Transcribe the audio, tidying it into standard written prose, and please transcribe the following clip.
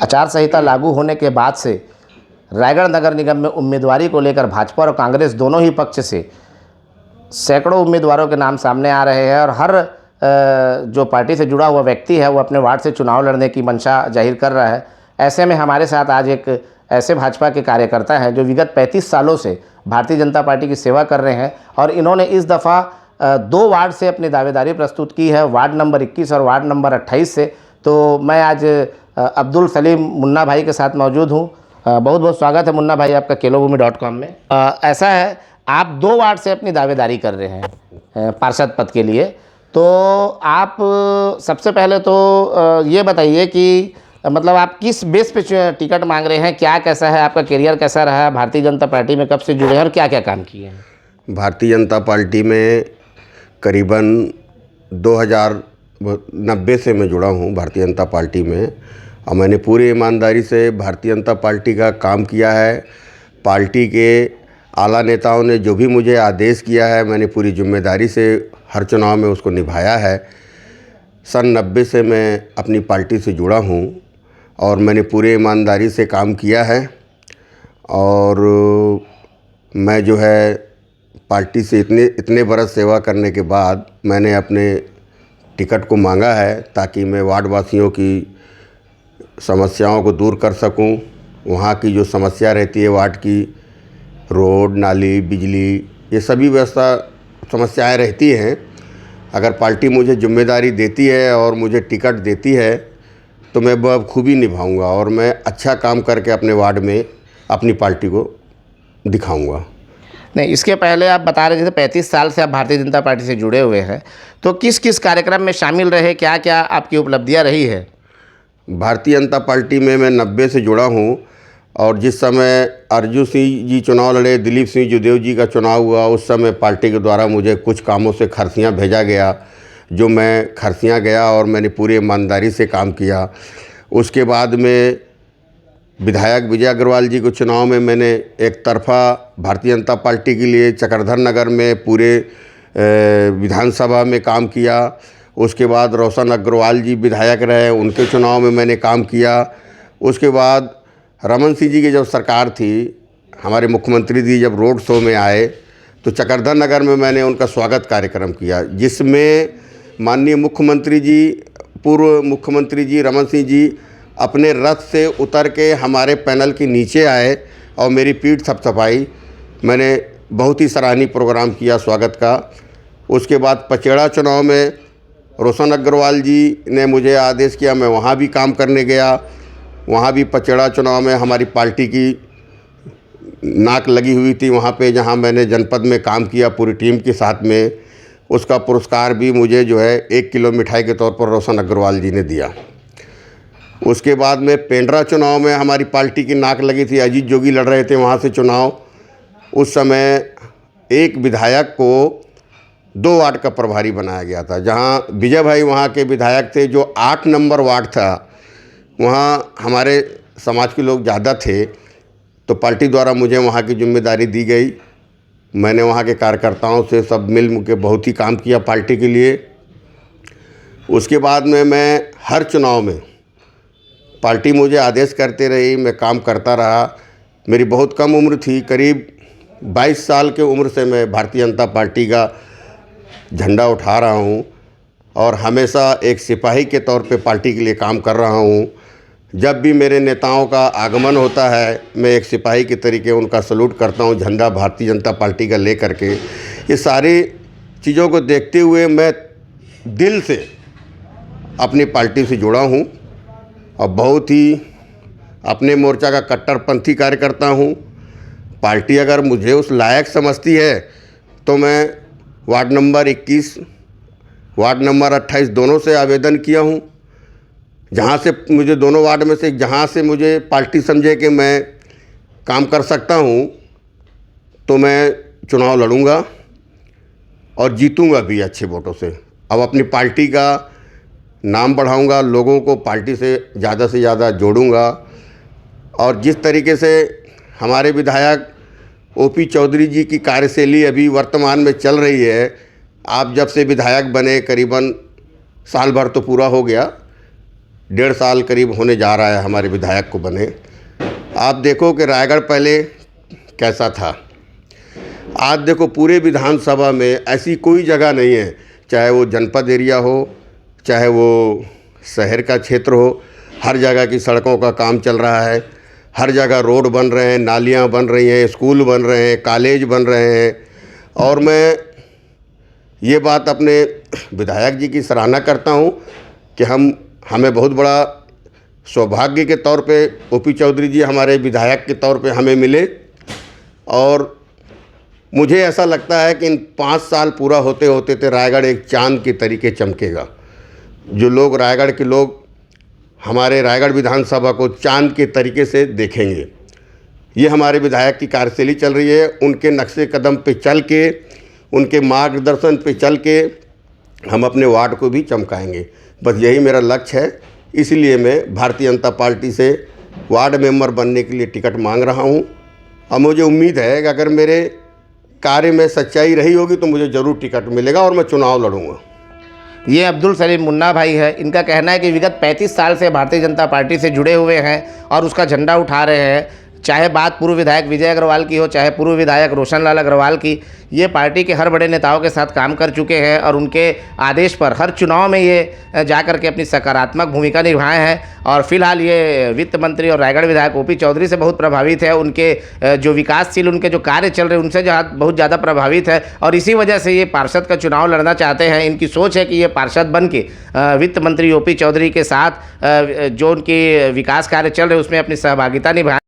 आचार संहिता लागू होने के बाद से रायगढ़ नगर निगम में उम्मीदवारी को लेकर भाजपा और कांग्रेस दोनों ही पक्ष से सैकड़ों उम्मीदवारों के नाम सामने आ रहे हैं और हर जो पार्टी से जुड़ा हुआ व्यक्ति है वो अपने वार्ड से चुनाव लड़ने की मंशा जाहिर कर रहा है। ऐसे में हमारे साथ आज एक ऐसे भाजपा के कार्यकर्ता हैं जो विगत 35 सालों से भारतीय जनता पार्टी की सेवा कर रहे हैं और इन्होंने इस दफ़ा 2 वार्ड से अपनी दावेदारी प्रस्तुत की है, वार्ड नंबर 21 और वार्ड नंबर 28 से। तो मैं आज अब्दुल सलीम मुन्ना भाई के साथ मौजूद हूँ। बहुत बहुत स्वागत है मुन्ना भाई आपका केलोभूमि.com में। ऐसा है, आप 2 वार्ड से अपनी दावेदारी कर रहे हैं पार्षद पद के लिए, तो आप सबसे पहले तो ये बताइए कि मतलब आप किस बेस पे टिकट मांग रहे हैं, क्या कैसा है, आपका करियर कैसा रहा है, भारतीय जनता पार्टी में कब से जुड़े हैं और क्या क्या काम किए हैं? भारतीय जनता पार्टी में करीबन 2090 से मैं जुड़ा हूँ भारतीय जनता पार्टी में, और मैंने पूरी ईमानदारी से भारतीय जनता पार्टी का काम किया है। पार्टी के आला नेताओं ने जो भी मुझे आदेश किया है मैंने पूरी जिम्मेदारी से हर चुनाव में उसको निभाया है। सन 90 से मैं अपनी पार्टी से जुड़ा हूँ और मैंने पूरे ईमानदारी से काम किया है। और मैं जो है पार्टी से इतने बरस सेवा करने के बाद मैंने अपने टिकट को मांगा है ताकि मैं वार्ड वासियों की समस्याओं को दूर कर सकूं। वहाँ की जो समस्या रहती है वार्ड की, रोड, नाली, बिजली, ये सभी व्यवस्था समस्याएं रहती हैं। अगर पार्टी मुझे जिम्मेदारी देती है और मुझे टिकट देती है तो मैं बखूबी निभाऊंगा और मैं अच्छा काम करके अपने वार्ड में अपनी पार्टी को दिखाऊंगा। नहीं, इसके पहले आप बता रहे थे 35 साल से आप भारतीय जनता पार्टी से जुड़े हुए हैं, तो किस किस कार्यक्रम में शामिल रहे, क्या क्या आपकी उपलब्धियां रही है? भारतीय जनता पार्टी में मैं 90 से जुड़ा हूं और जिस समय अर्जुन सिंह जी चुनाव लड़े, दिलीप सिंह जुदेव जी का चुनाव हुआ, उस समय पार्टी के द्वारा मुझे कुछ कामों से खरसियाँ भेजा गया, जो मैं खरसियाँ गया और मैंने पूरी ईमानदारी से काम किया। उसके बाद में विधायक विजय अग्रवाल जी को चुनाव में मैंने एक तरफा भारतीय जनता पार्टी के लिए चक्रधर नगर में पूरे विधानसभा में काम किया। उसके बाद रोशन अग्रवाल जी विधायक रहे, उनके चुनाव में मैंने काम किया। उसके बाद रमन सिंह जी की जब सरकार थी, हमारे मुख्यमंत्री जी जब रोड शो में आए तो चक्रधर नगर में मैंने उनका स्वागत कार्यक्रम किया, जिसमें माननीय मुख्यमंत्री जी, पूर्व मुख्यमंत्री जी रमन सिंह जी अपने रथ से उतर के हमारे पैनल के नीचे आए और मेरी पीठ थपथपाई। मैंने बहुत ही सराहनीय प्रोग्राम किया स्वागत का। उसके बाद पचेड़ा चुनाव में रोशन अग्रवाल जी ने मुझे आदेश किया, मैं वहाँ भी काम करने गया। वहाँ भी पचेड़ा चुनाव में हमारी पार्टी की नाक लगी हुई थी वहाँ पे, जहाँ मैंने जनपद में काम किया पूरी टीम के साथ में। उसका पुरस्कार भी मुझे जो है 1 किलो मिठाई के तौर पर रोशन अग्रवाल जी ने दिया। उसके बाद में पेंड्रा चुनाव में हमारी पार्टी की नाक लगी थी, अजीत जोगी लड़ रहे थे वहाँ से चुनाव। उस समय एक विधायक को 2 वार्ड का प्रभारी बनाया गया था, जहाँ विजय भाई वहाँ के विधायक थे। जो 8 नंबर वार्ड था वहाँ हमारे समाज के लोग ज़्यादा थे, तो पार्टी द्वारा मुझे वहाँ की जिम्मेदारी दी गई। मैंने वहाँ के कार्यकर्ताओं से सब मिल के बहुत ही काम किया पार्टी के लिए। उसके बाद में मैं हर चुनाव में पार्टी मुझे आदेश करते रही, मैं काम करता रहा। मेरी बहुत कम उम्र थी, करीब 22 साल के उम्र से मैं भारतीय जनता पार्टी का झंडा उठा रहा हूँ और हमेशा एक सिपाही के तौर पे पार्टी के लिए काम कर रहा हूँ। जब भी मेरे नेताओं का आगमन होता है मैं एक सिपाही के तरीके उनका सलूट करता हूँ, झंडा भारतीय जनता पार्टी का ले करके। ये सारी चीज़ों को देखते हुए मैं दिल से अपनी पार्टी से जुड़ा हूँ और बहुत ही अपने मोर्चा का कट्टरपंथी कार्यकर्ता हूँ। पार्टी अगर मुझे उस लायक समझती है तो मैं वार्ड नंबर 21, वार्ड नंबर 28 दोनों से आवेदन किया हूँ। जहाँ से मुझे दोनों वार्ड में से जहाँ से मुझे पार्टी समझे कि मैं काम कर सकता हूँ तो मैं चुनाव लड़ूंगा और जीतूंगा भी अच्छे वोटों से। अब अपनी पार्टी का नाम बढ़ाऊंगा, लोगों को पार्टी से ज़्यादा जोड़ूंगा। और जिस तरीके से हमारे विधायक ओपी चौधरी जी की कार्यशैली अभी वर्तमान में चल रही है, आप जब से विधायक बने करीबन साल भर तो पूरा हो गया, 1.5 साल करीब होने जा रहा है हमारे विधायक को बने। आप देखो कि रायगढ़ पहले कैसा था, आज देखो पूरे विधानसभा में ऐसी कोई जगह नहीं है, चाहे वो जनपद एरिया हो, चाहे वो शहर का क्षेत्र हो, हर जगह की सड़कों का काम चल रहा है, हर जगह रोड बन रहे हैं, नालियाँ बन रही हैं, स्कूल बन रहे हैं, कॉलेज बन रहे हैं। और मैं ये बात अपने विधायक जी की सराहना करता हूँ कि हमें बहुत बड़ा सौभाग्य के तौर पे ओपी चौधरी जी हमारे विधायक के तौर पे हमें मिले। और मुझे ऐसा लगता है कि इन 5 साल पूरा होते होते तो रायगढ़ एक चांद के तरीके चमकेगा। जो लोग रायगढ़ के लोग हमारे रायगढ़ विधानसभा को चांद के तरीके से देखेंगे। ये हमारे विधायक की कार्यशैली चल रही है, उनके नक्शे कदम पे चल के, उनके मार्गदर्शन पे चल के हम अपने वार्ड को भी चमकाएंगे। बस यही मेरा लक्ष्य है, इसलिए मैं भारतीय जनता पार्टी से वार्ड मेंबर बनने के लिए टिकट मांग रहा हूँ। और मुझे उम्मीद है कि अगर मेरे कार्य में सच्चाई रही होगी तो मुझे ज़रूर टिकट मिलेगा और मैं चुनाव लड़ूंगा। ये अब्दुल सलीम मुन्ना भाई है। इनका कहना है कि विगत 35 साल से भारतीय जनता पार्टी से जुड़े हुए हैं और उसका झंडा उठा रहे हैं। चाहे बात पूर्व विधायक विजय अग्रवाल की हो, चाहे पूर्व विधायक रोशन लाल अग्रवाल की, ये पार्टी के हर बड़े नेताओं के साथ काम कर चुके हैं और उनके आदेश पर हर चुनाव में ये जाकर के अपनी सकारात्मक भूमिका निभाए हैं। और फिलहाल ये वित्त मंत्री और रायगढ़ विधायक ओपी चौधरी से बहुत प्रभावित है। उनके जो विकासशील उनके जो कार्य चल रहे हैं उनसे बहुत ज़्यादा प्रभावित है और इसी वजह से ये पार्षद का चुनाव लड़ना चाहते हैं। इनकी सोच है कि ये पार्षद बन के वित्त मंत्री ओपी चौधरी के साथ जो उनकी विकास कार्य चल रहे हैं उसमें अपनी सहभागिता निभाएं।